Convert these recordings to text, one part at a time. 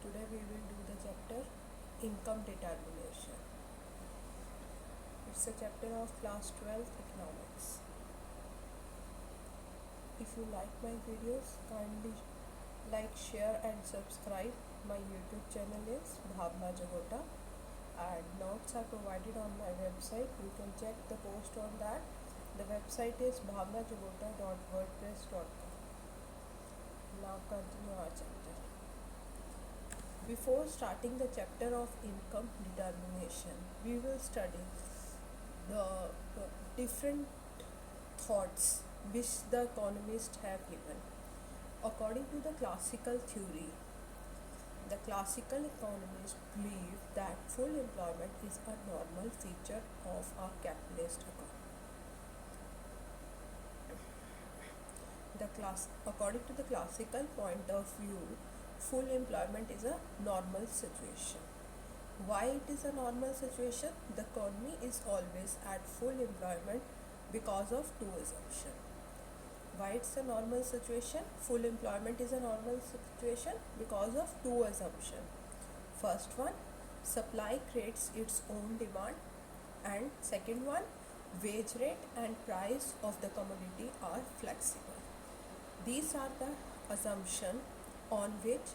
Today we will do the chapter Income Determination. It's a chapter of class 12 economics. If you like my videos, kindly like, share and subscribe. My YouTube channel is Bhavna Jagota and notes are provided on my website. You can check the post on that. The website is bhavnajagota.wordpress.com. Now continue our chapter. Before starting the chapter of income determination, we will study the different thoughts which the economists have given. According to the classical theory, the classical economists believe that full employment is a normal feature of a capitalist economy. According to the classical point of view, full employment is a normal situation. Why it is a normal situation? The economy is always at full employment because of two assumptions. Why it's a normal situation? Full employment is a normal situation because of two assumptions. First one, supply creates its own demand, and second one, wage rate and price of the commodity are flexible. These are the assumptions on which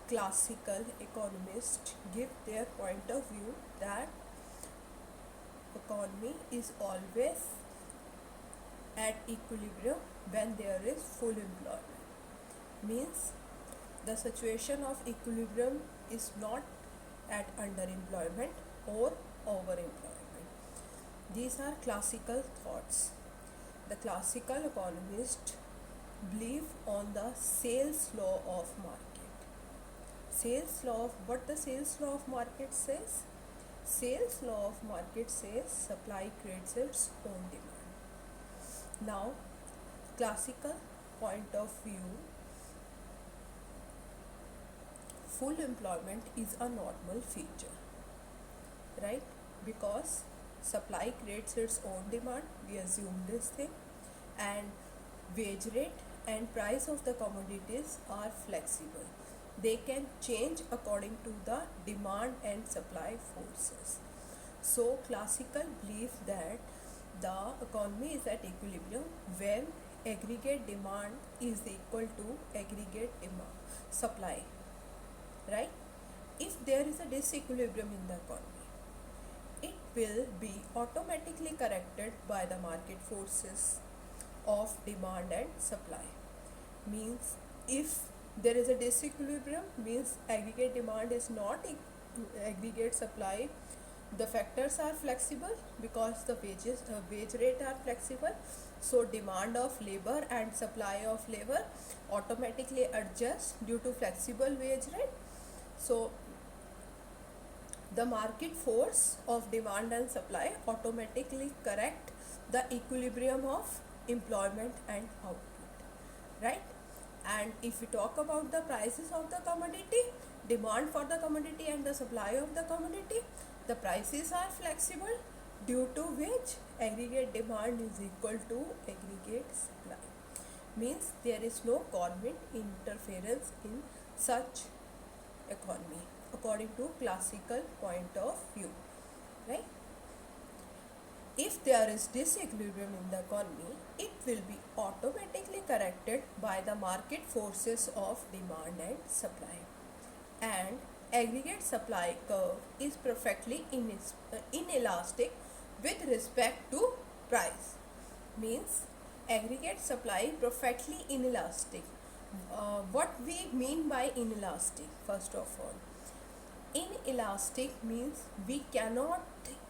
classical economists give their point of view that economy is always at equilibrium when there is full employment. Means the situation of equilibrium is not at underemployment or overemployment. These are classical thoughts. The classical economists believe on the sales law of market. Sales law of what the sales law of market says? Sales law of market says supply creates its own demand. Now, classical point of view, full employment is a normal feature, right? Because supply creates its own demand, we assume this thing, and wage rate and price of the commodities are flexible. They can change according to the demand and supply forces. So classical belief that the economy is at equilibrium when aggregate demand is equal to aggregate demand supply, right? If there is a disequilibrium in the economy, it will be automatically corrected by the market forces of demand and supply. Means if there is a disequilibrium, means aggregate demand is not aggregate supply. The factors are flexible because the wage rate are flexible, so demand of labor and supply of labor automatically adjust due to flexible wage rate. So the market force of demand and supply automatically correct the equilibrium of employment and output, right? And if we talk about the prices of the commodity, demand for the commodity and the supply of the commodity, the prices are flexible due to which aggregate demand is equal to aggregate supply. Means there is no government interference in such economy according to classical point of view, right? If there is disequilibrium in the economy, it will be automatically corrected by the market forces of demand and supply. And aggregate supply curve is perfectly inelastic with respect to price. Means aggregate supply perfectly inelastic. What we mean by inelastic? First of all, inelastic means we cannot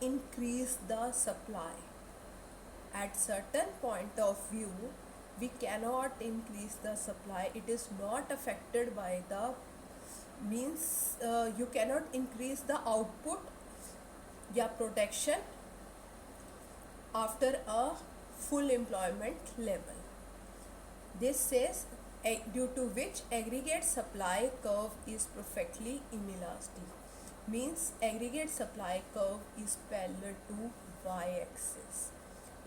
increase the supply. At certain point of view, we cannot increase the supply. It is not affected by the means you cannot increase the output या production after a full employment level. This says due to which aggregate supply curve is perfectly inelastic. Means aggregate supply curve is parallel to y-axis.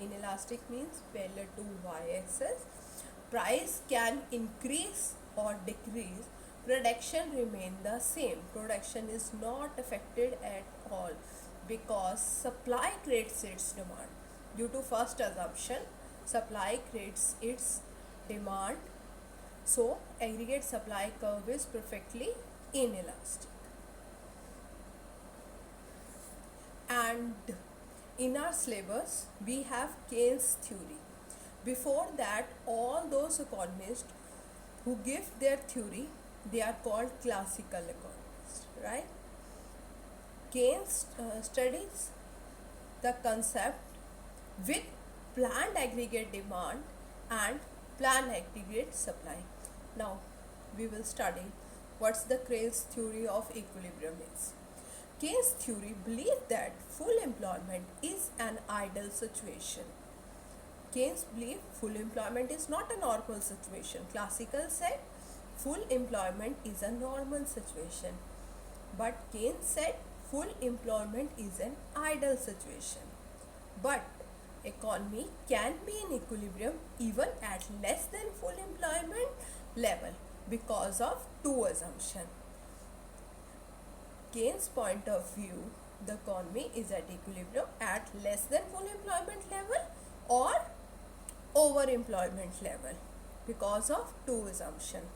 Inelastic means parallel to y-axis. Price can increase or decrease production remain the same. Production is not affected at all because supply creates its demand. Due to first assumption, supply creates its demand, so aggregate supply curve is perfectly inelastic. And in our syllabus we have Keynes theory. Before that, all those economists who give their theory, they are called classical economists, right? Keynes studies the concept with planned aggregate demand and planned aggregate supply. Now we will study what's the Keynes theory of equilibrium is. Keynes theory believes that full employment is an ideal situation. Keynes believed full employment is not a normal situation. Classical said full employment is a normal situation. But Keynes said full employment is an ideal situation. But economy can be in equilibrium even at less than full employment level because of two assumptions. Keynes' point of view, the economy is at equilibrium at less than full employment level or overemployment level because of two assumptions.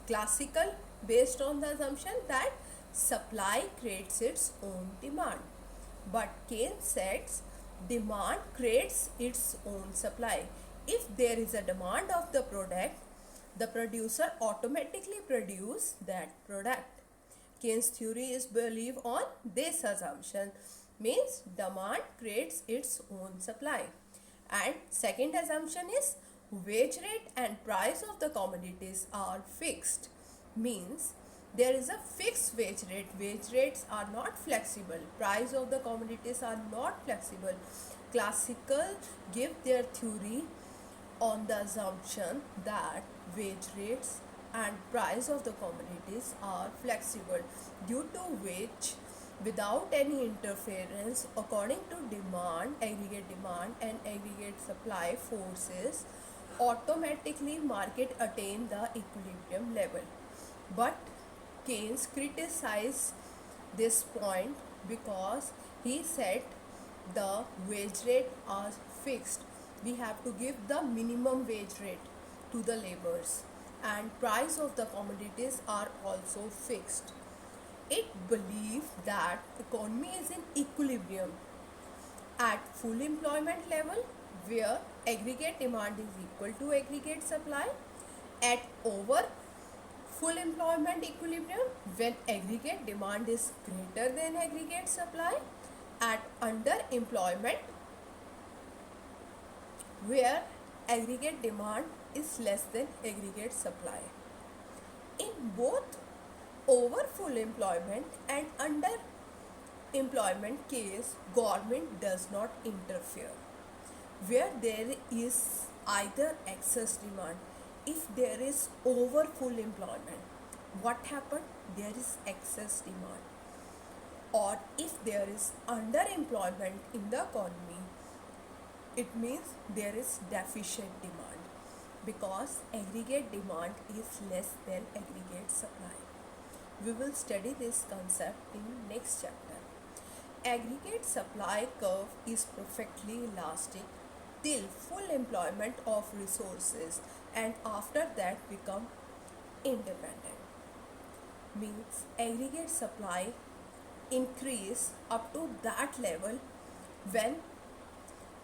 Classical based on the assumption that supply creates its own demand, but Keynes says demand creates its own supply. If there is a demand of the product, the producer automatically produce that product. Keynes theory is believed on this assumption, means demand creates its own supply. And second assumption is wage rate and price of the commodities are fixed, means there is a fixed wage rate. Wage rates are not flexible, price of the commodities are not flexible. Classical give their theory on the assumption that wage rates and price of the commodities are flexible, due to which without any interference according to demand, aggregate demand and aggregate supply forces, automatically market attain the equilibrium level. But Keynes criticized this point because he said the wage rate are fixed. We have to give the minimum wage rate to the laborers, and price of the commodities are also fixed. It believes that economy is in equilibrium at full employment level where aggregate demand is equal to aggregate supply, at over full employment equilibrium when aggregate demand is greater than aggregate supply, at underemployment where aggregate demand is less than aggregate supply. In both over full employment and under employment case, government does not interfere. Where there is either excess demand, if there is over full employment, what happened? There is excess demand. Or if there is underemployment in the economy, it means there is deficient demand because aggregate demand is less than aggregate supply. We will study this concept in next chapter. Aggregate supply curve is perfectly elastic till full employment of resources and after that become independent. Means aggregate supply increase up to that level when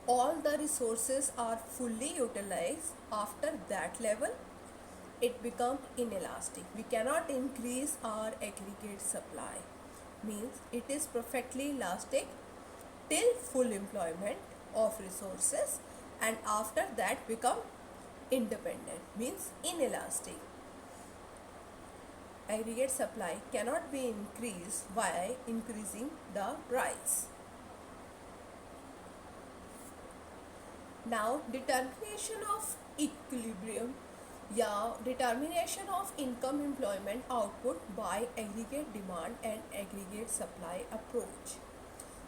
all the resources are fully utilized. After that level it becomes inelastic. We cannot increase our aggregate supply, means it is perfectly elastic till full employment of resources and after that become independent, means inelastic. Aggregate supply cannot be increased by increasing the price. Now determination of equilibrium, determination of income employment output by aggregate demand and aggregate supply approach.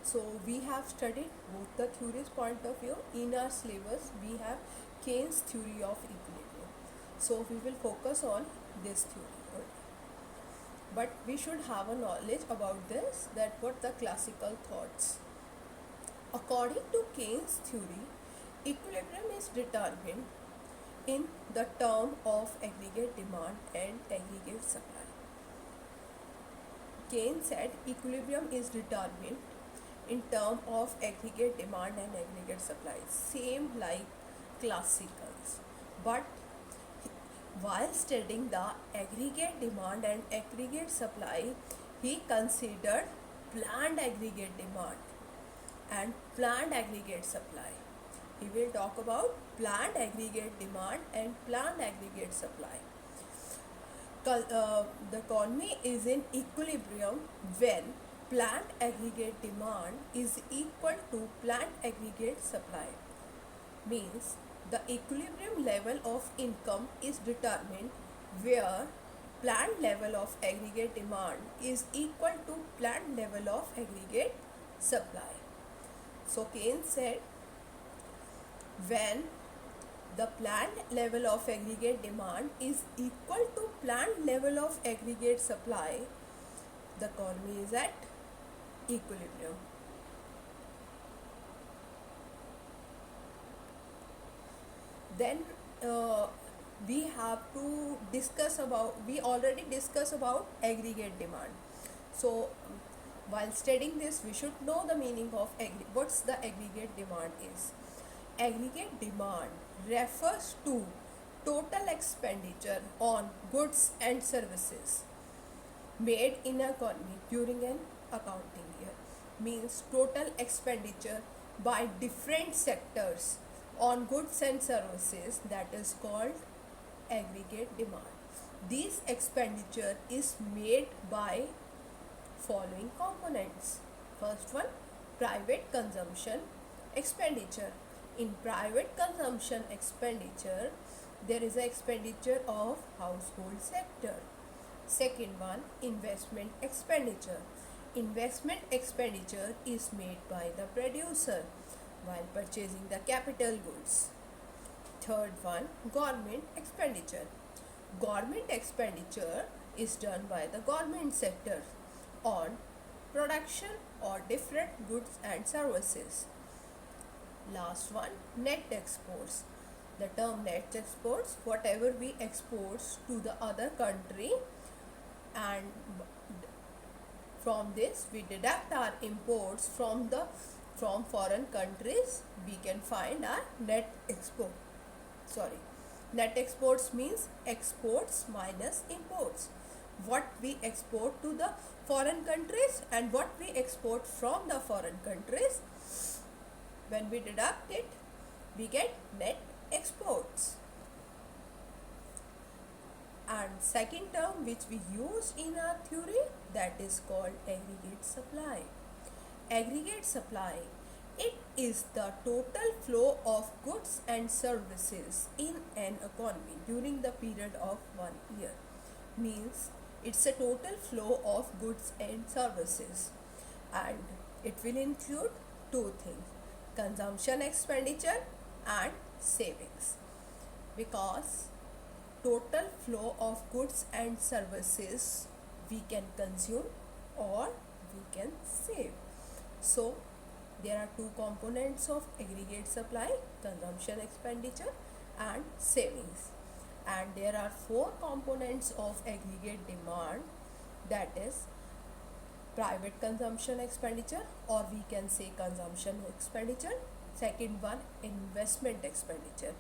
So we have studied both the theories point of view. In our syllabus we have Keynes theory of equilibrium, so we will focus on this theory only. but we should have a knowledge about this, that what the classical thoughts. According to Keynes theory, equilibrium is determined in the term of aggregate demand and aggregate supply. Keynes said equilibrium is determined in term of aggregate demand and aggregate supply, same like classicals. But while studying the aggregate demand and aggregate supply, he considered planned aggregate demand and planned aggregate supply. He will talk about planned aggregate demand and planned aggregate supply. The economy is in equilibrium when planned aggregate demand is equal to planned aggregate supply. Means the equilibrium level of income is determined where planned level of aggregate demand is equal to planned level of aggregate supply. So Keynes said when the planned level of aggregate demand is equal to planned level of aggregate supply, the economy is at equilibrium. Then we have to discuss about, we already discussed about aggregate demand. So while studying this, we should know the meaning of what's the aggregate demand is. Aggregate demand refers to total expenditure on goods and services made in an economy during an accounting year. Means total expenditure by different sectors on goods and services, that is called aggregate demand. This expenditure is made by following components. First one, private consumption expenditure. In private consumption expenditure, there is an expenditure of household sector. Second one, investment expenditure. Investment expenditure is made by the producer while purchasing the capital goods. Third one, government expenditure. Government expenditure is done by the government sector on production or different goods and services. Last one, net exports. The term net exports, whatever we export to the other country, and from this we deduct our imports from foreign countries, we can find our net export. Net exports means exports minus imports. What we export to the foreign countries and what we export from the foreign countries, when we deduct it, we get net exports. And second term which we use in our theory, that is called aggregate supply. Aggregate supply, it is the total flow of goods and services in an economy during the period of 1 year. Means it's a total flow of goods and services, and it will include two things, consumption expenditure and savings. Because total flow of goods and services we can consume or we can save. So there are two components of aggregate supply, consumption expenditure and savings. And there are four components of aggregate demand, that is private consumption expenditure, or we can say consumption expenditure. Second one, investment expenditure.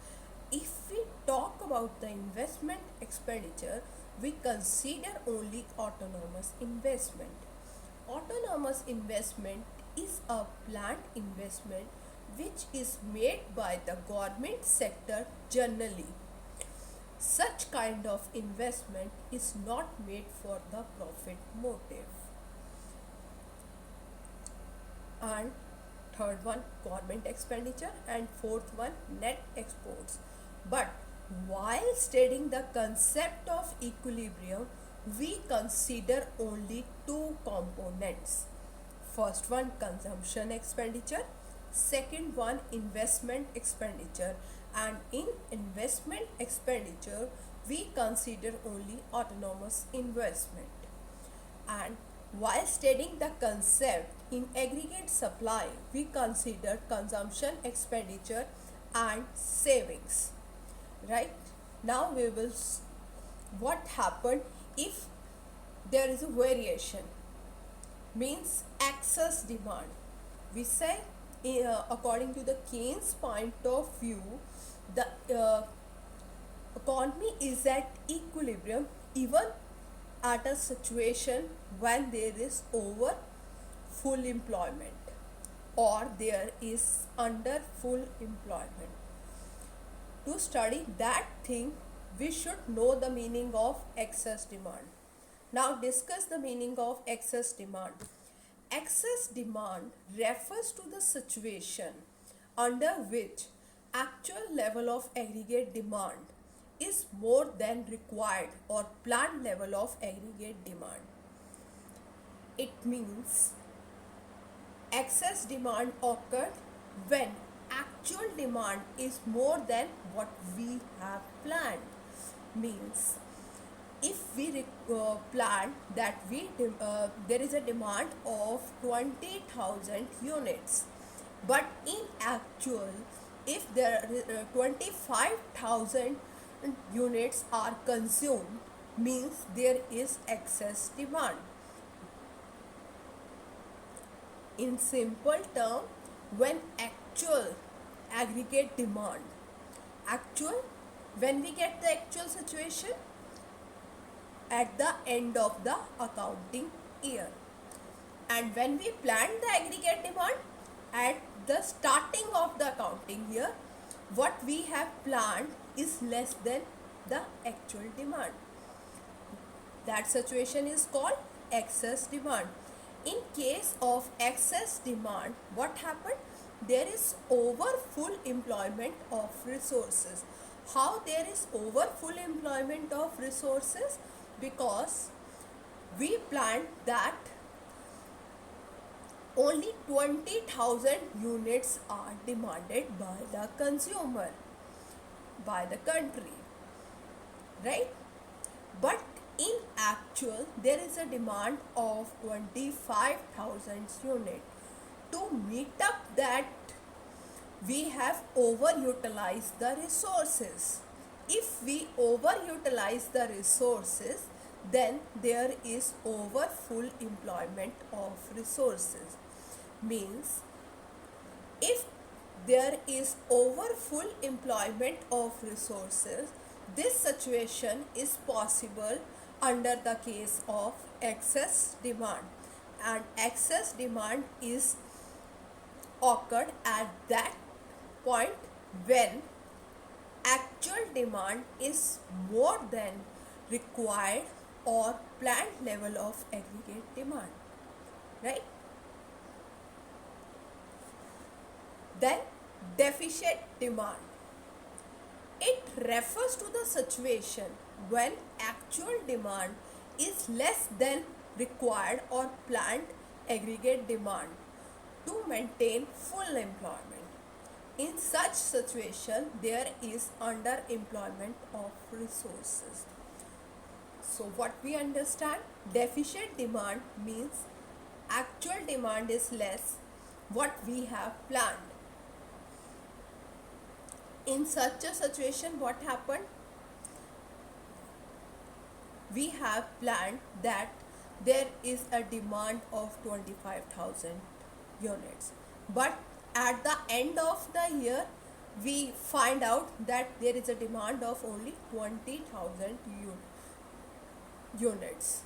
If we talk about the investment expenditure, we consider only autonomous investment. Autonomous investment is a planned investment which is made by the government sector generally. Such kind of investment is not made for the profit motive. And third one, government expenditure, and fourth one, net exports. But while studying the concept of equilibrium, we consider only two components. First one, consumption expenditure. Second one, investment expenditure. And in investment expenditure, we consider only autonomous investment. And while studying the concept in aggregate supply, we consider consumption, expenditure, and savings. Right? Now we will what happened if there is a variation, means excess demand. We say, according to the Keynes point of view, the economy is at equilibrium even at a situation when there is over full employment or there is under full employment. To study that thing, we should know the meaning of excess demand. Now discuss the meaning of excess demand. Excess demand refers to the situation under which actual level of aggregate demand is more than required or planned level of aggregate demand. It means excess demand occurred when actual demand is more than what we have planned. Means if we plan that there is a demand of 20,000 units, but in actual, if there 25,000 units are consumed, means there is excess demand. In simple term, when actual aggregate demand, actual, when we get the actual situation at the end of the accounting year, and when we plan the aggregate demand at the starting of the accounting year, what we have planned is less than the actual demand. That situation is called excess demand. In case of excess demand, what happened? There is over full employment of resources. How there is over full employment of resources? Because we planned that only 20,000 units are demanded by the consumer, by the country, right? But in actual, there is a demand of 25,000 units. To meet up that, we have overutilized the resources. If we overutilize the resources, then there is over full employment of resources. Means if there is over full employment of resources, this situation is possible under the case of excess demand, and excess demand is occurred at that point when actual demand is more than required or planned level of aggregate demand, right? Then deficit demand. It refers to the situation when actual demand is less than required or planned aggregate demand to maintain full employment. In such situation, there is underemployment of resources. So what we understand, deficit demand means actual demand is less what we have planned. In such a situation, what happened? We have planned that there is a demand of 25,000 units, but at the end of the year, we find out that there is a demand of only 20,000 units.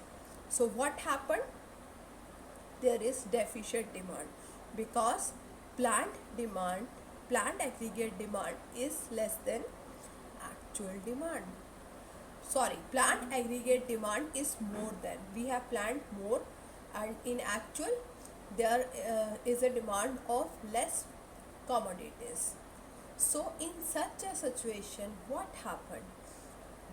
So what happened? There is deficit demand because planned aggregate demand is less than actual demand. Sorry, planned aggregate demand is more than. We have planned more, and in actual there is a demand of less commodities. So in such a situation, what happened?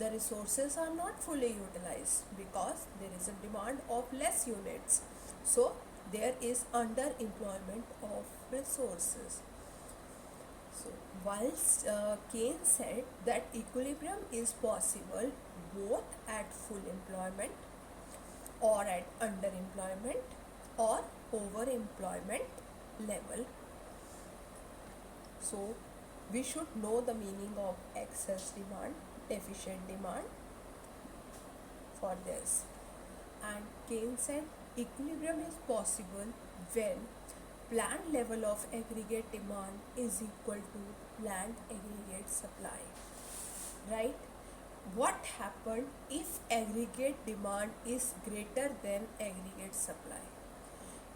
The resources are not fully utilized because there is a demand of less units. So there is underemployment of resources. So whilst Keynes said that equilibrium is possible both at full employment or at underemployment or overemployment level. So we should know the meaning of excess demand, deficient demand for this. And Keynes said equilibrium is possible when planned level of aggregate demand is equal to planned aggregate supply. Right? What happens if aggregate demand is greater than aggregate supply?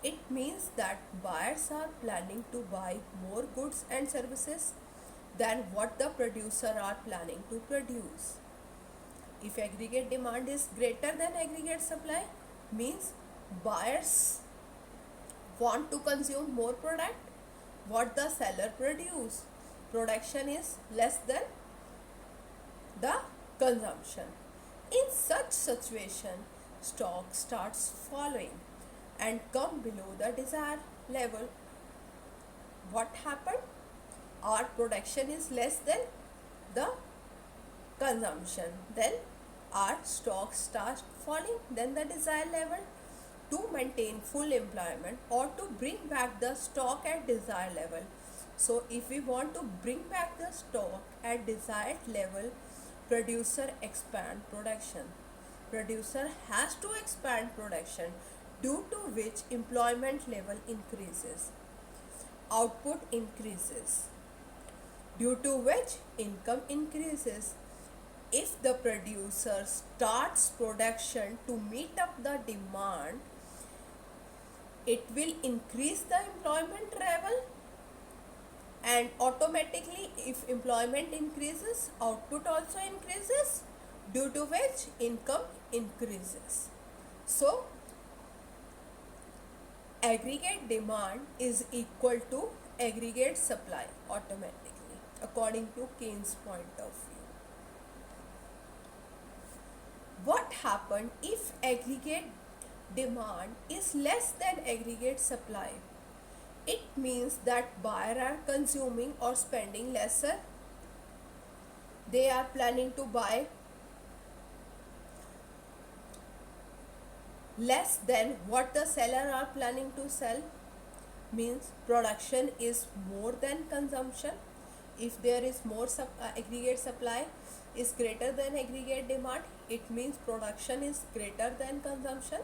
It means that buyers are planning to buy more goods and services than what the producer are planning to produce. If aggregate demand is greater than aggregate supply, means buyers want to consume more product what the seller produce. Production is less than the consumption. In such situation, stock starts falling and come below the desired level. What happened? Our production is less than the consumption. Then our stock starts falling than the desired level. To maintain full employment or to bring back the stock at desired level. So if we want to bring back the stock at desired level, producer expand production. Producer has to expand production, due to which employment level increases. Output increases, due to which income increases. If the producer starts production to meet up the demand, it will increase the employment level, and automatically if employment increases, output also increases, due to which income increases. So aggregate demand is equal to aggregate supply automatically, according to Keynes' point of view. What happens if aggregate demand is less than aggregate supply? It means that buyers are consuming or spending lesser. They are planning to buy less than what the seller are planning to sell. Means production is more than consumption. If there is more aggregate supply is greater than aggregate demand, it means production is greater than consumption.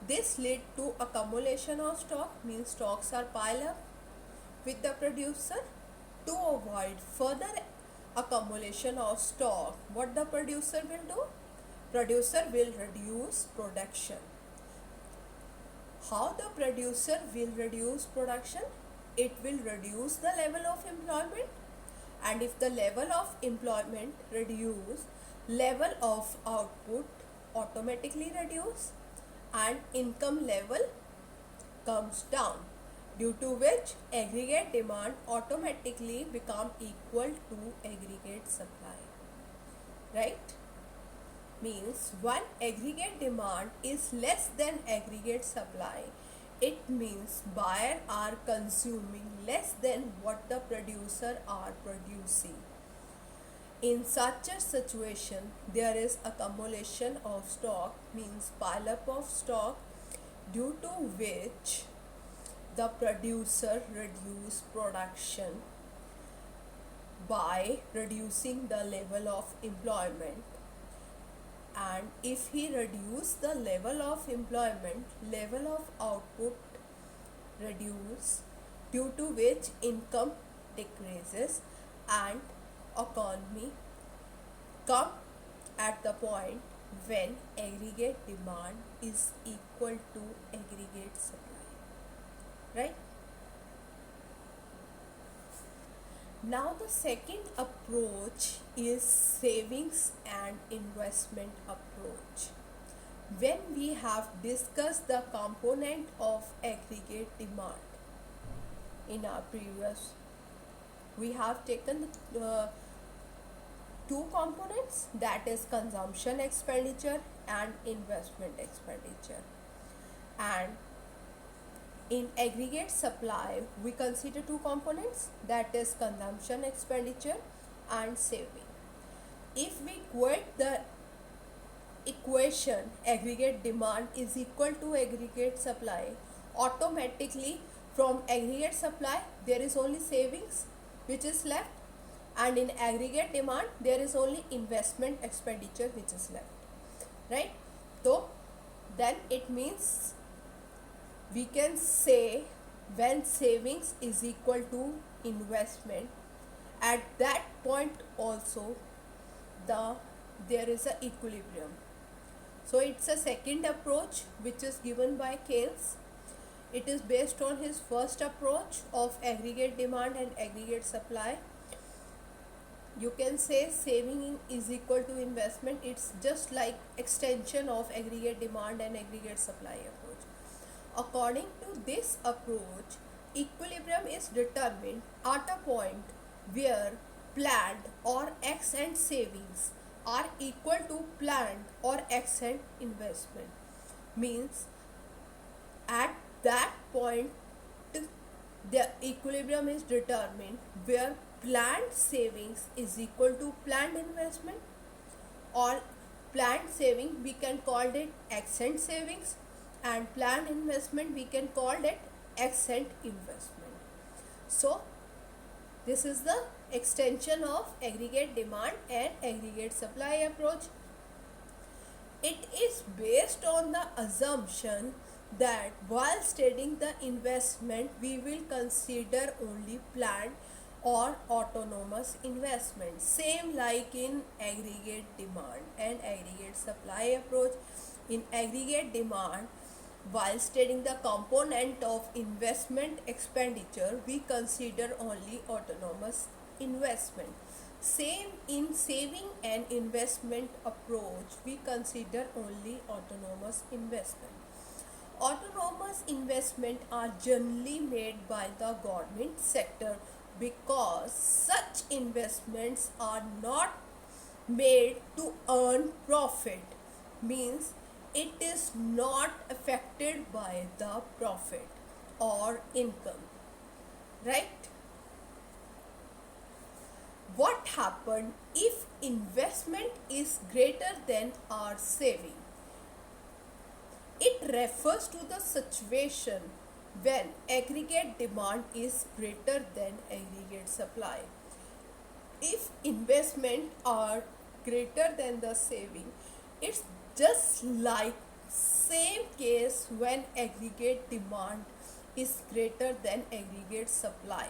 This lead to accumulation of stock, means stocks are piled up with the producer. To avoid further accumulation of stock, what the producer will do? Producer will reduce production. How the producer will reduce production? It will reduce the level of employment, and if the level of employment reduce, level of output automatically reduce and income level comes down, due to which aggregate demand automatically become equal to aggregate supply. Right? Means when aggregate demand is less than aggregate supply, it means buyers are consuming less than what the producer are producing. In such a situation, there is accumulation of stock, means pile up of stock, due to which the producer reduce production by reducing the level of employment. And if he reduce the level of employment, level of output reduce, due to which income decreases and economy come at the point when aggregate demand is equal to aggregate supply. Right? Now the second approach is savings and investment approach. When we have discussed the component of aggregate demand in our previous, we have taken two components, that is consumption expenditure and investment expenditure. And in aggregate supply, we consider two components, that is consumption expenditure and saving. If we quote the equation aggregate demand is equal to aggregate supply, automatically from aggregate supply there is only savings which is left, and in aggregate demand there is only investment expenditure which is left, right? So then it means we can say when savings is equal to investment, at that point also there is a equilibrium. So it's a second approach which is given by Keynes. It is based on his first approach of aggregate demand and aggregate supply. You can say saving is equal to investment. It's just like extension of aggregate demand and aggregate supply approach. According to this approach, equilibrium is determined at a point where planned or ex-ante savings are equal to planned or ex-ante investment. Means at that point the equilibrium is determined where planned savings is equal to planned investment, or planned saving we can call it ex-ante savings, and planned investment we can call it ex-ante investment. So this is the extension of aggregate demand and aggregate supply approach. It is based on the assumption that while studying the investment we will consider only planned or autonomous investment, same like in aggregate demand and aggregate supply approach. In aggregate demand, while studying the component of investment expenditure we consider only autonomous investment. Same in saving and investment approach we consider only autonomous investment. Autonomous investment are generally made by the government sector because such investments are not made to earn profit, means it is not affected by the profit or income, right? What happened if investment is greater than our saving? It refers to the situation when aggregate demand is greater than aggregate supply. If investment are greater than the saving, it's just like same case when aggregate demand is greater than aggregate supply,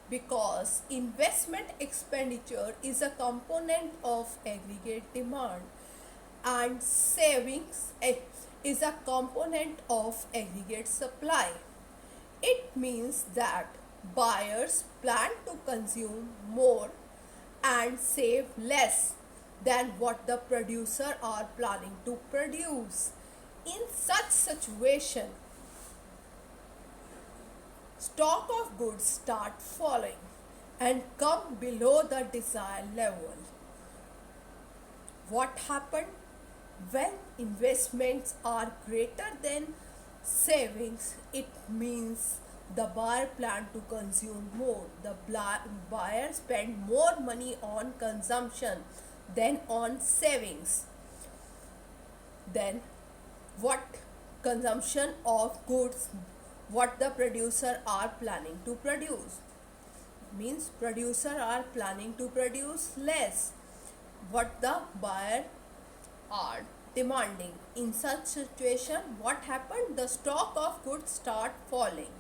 because investment expenditure is a component of aggregate demand and savings is a component of aggregate supply. It means that buyers plan to consume more and save less than what the producer are planning to produce. In such situation, stock of goods start falling and come below the desired level. What happened? When investments are greater than savings, it means the buyer plan to consume more. The buyer spend more money on consumption than on savings. Then what consumption of goods what the producer are planning to produce, means producer are planning to produce less what the buyer are demanding. In such situation, what happened? The stock of goods start falling.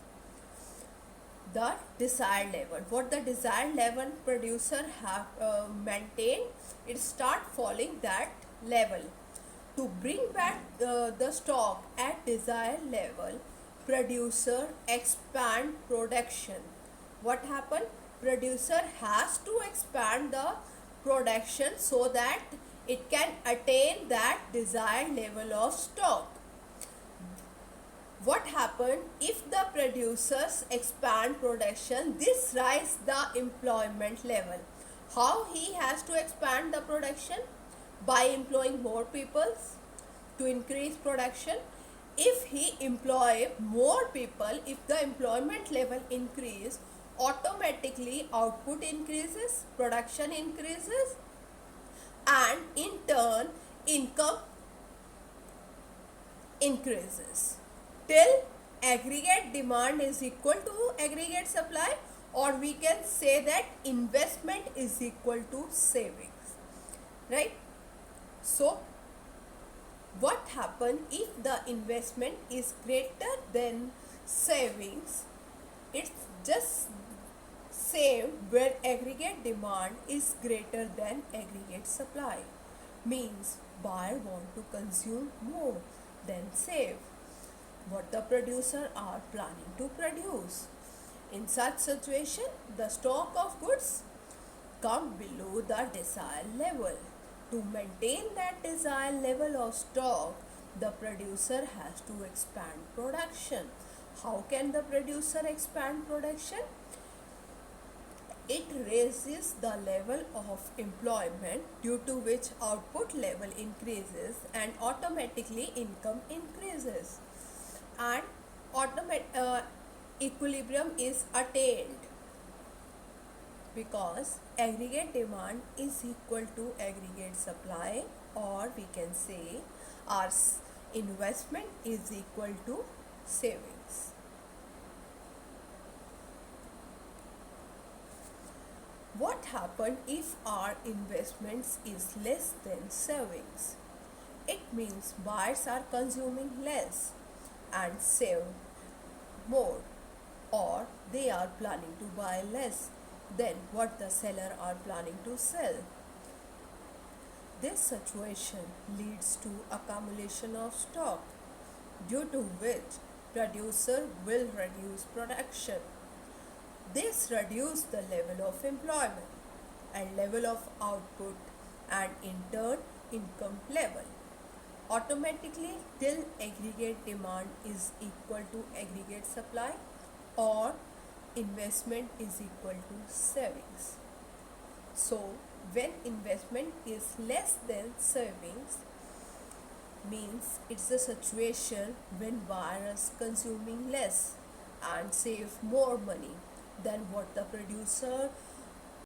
The desired level, what the desired level producer have maintained, it start falling that level. To bring back the stock at desired level, producer expand production. What happened? Producer has to expand the production so that it can attain that desired level of stock. What happened if the producers expand production? This rise the employment level. How he has to expand the production? By employing more people to increase production. If he employ more people, if the employment level increase, automatically output increases, production increases, and in turn income increases till aggregate demand is equal to aggregate supply, or we can say that investment is equal to savings, right? So what happen if the investment is greater than savings? It's just same where aggregate demand is greater than aggregate supply, means buyer want to consume more than save what the producer are planning to produce. In such situation, the stock of goods come below the desired level. To maintain that desired level of stock, the producer has to expand production. How can the producer expand production? It raises the level of employment, due to which output level increases and automatically income increases, and equilibrium is attained because aggregate demand is equal to aggregate supply, or we can say our investment is equal to savings. What happens if our investments is less than savings? It means buyers are consuming less and save more, or they are planning to buy less than what the seller are planning to sell. This situation leads to accumulation of stock, due to which producer will reduce production. This reduces the level of employment and level of output, and in turn income level, automatically till aggregate demand is equal to aggregate supply, or investment is equal to savings. So when investment is less than savings, means it's a situation when buyers consuming less and save more money than what the producer